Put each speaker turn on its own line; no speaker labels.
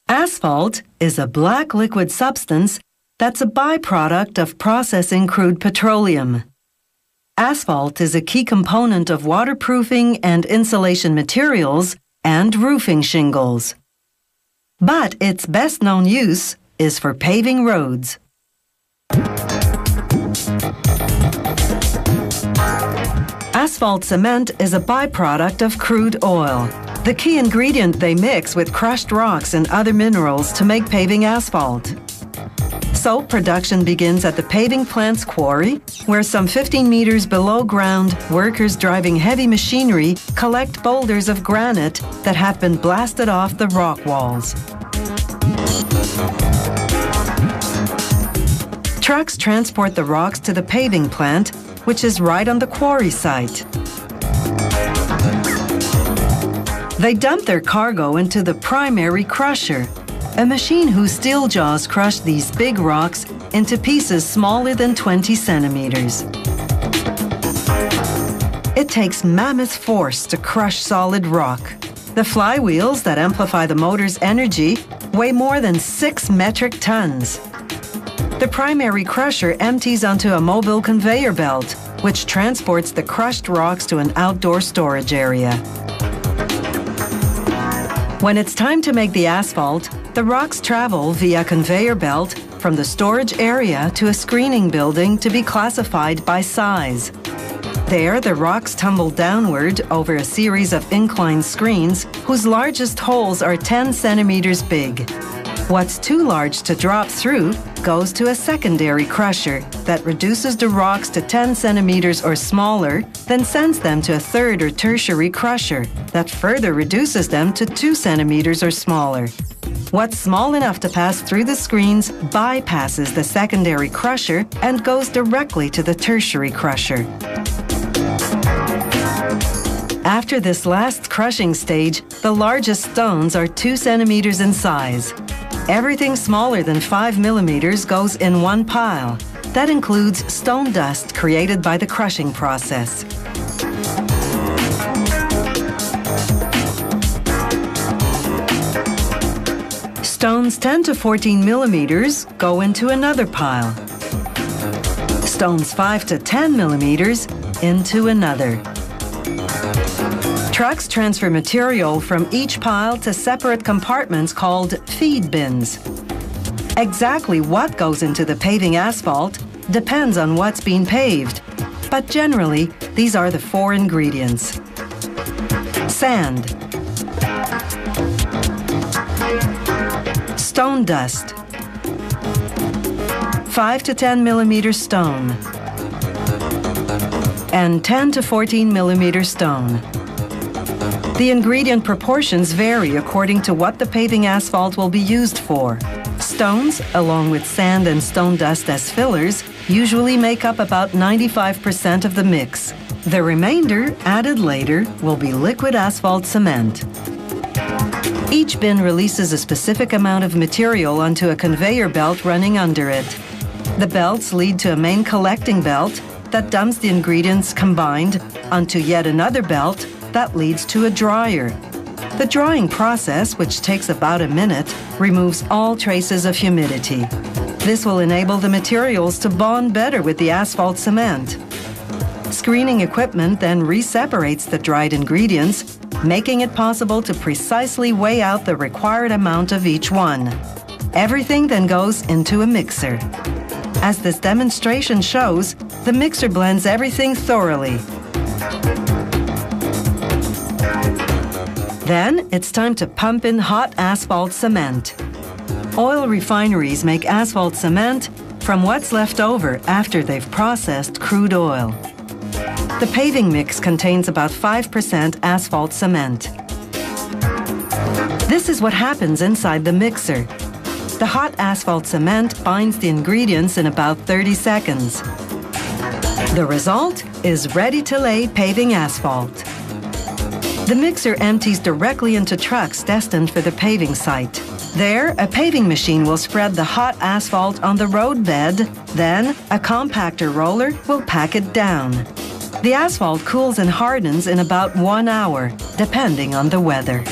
Asphalt is a black liquid substance that's a byproduct of processing crude petroleum. Asphalt is a key component of waterproofing and insulation materials and roofing shingles. But its best-known use is for paving roads. Asphalt cement is a byproduct of crude oil, the key ingredient they mix with crushed rocks and other minerals to make paving asphalt. So, production begins at the paving plant's quarry, where some 15 meters below ground, workers driving heavy machinery collect boulders of granite that have been blasted off the rock walls. Trucks transport the rocks to the paving plant, which is right on the quarry site. They dump their cargo into the primary crusher, a machine whose steel jaws crush these big rocks into pieces smaller than 20 centimeters. It takes mammoth force to crush solid rock. The flywheels that amplify the motor's energy weigh more than 6 metric tons. The primary crusher empties onto a mobile conveyor belt, which transports the crushed rocks to an outdoor storage area. When it's time to make the asphalt, the rocks travel via conveyor belt from the storage area to a screening building to be classified by size. There, the rocks tumble downward over a series of inclined screens whose largest holes are 10 centimeters big. What's too large to drop through goes to a secondary crusher that reduces the rocks to 10 centimeters or smaller, then sends them to a third or tertiary crusher that further reduces them to 2 centimeters or smaller. What's small enough to pass through the screens bypasses the secondary crusher and goes directly to the tertiary crusher. After this last crushing stage, the largest stones are 2 centimeters in size. Everything smaller than 5 millimeters goes in one pile. That includes stone dust created by the crushing process. Stones 10 to 14 millimeters go into another pile. Stones 5 to 10 millimeters into another. Trucks transfer material from each pile to separate compartments called feed bins. Exactly what goes into the paving asphalt depends on what's being paved, but generally, these are the 4 ingredients. Sand, stone dust, 5 to 10 millimeter stone, and 10 to 14 millimeter stone. The ingredient proportions vary according to what the paving asphalt will be used for. Stones, along with sand and stone dust as fillers, usually make up about 95% of the mix. The remainder, added later, will be liquid asphalt cement. Each bin releases a specific amount of material onto a conveyor belt running under it. The belts lead to a main collecting belt that dumps the ingredients combined onto yet another belt that leads to a dryer. The drying process, which takes about a minute, removes all traces of humidity. This will enable the materials to bond better with the asphalt cement. Screening equipment then re-separates the dried ingredients, making it possible to precisely weigh out the required amount of each one. Everything then goes into a mixer. As this demonstration shows, the mixer blends everything thoroughly. Then it's time to pump in hot asphalt cement. Oil refineries make asphalt cement from what's left over after they've processed crude oil. The paving mix contains about 5% asphalt cement. This is what happens inside the mixer. The hot asphalt cement binds the ingredients in about 30 seconds. The result is ready-to-lay paving asphalt. The mixer empties directly into trucks destined for the paving site. There, a paving machine will spread the hot asphalt on the road bed, then a compactor roller will pack it down. The asphalt cools and hardens in about 1 hour, depending on the weather.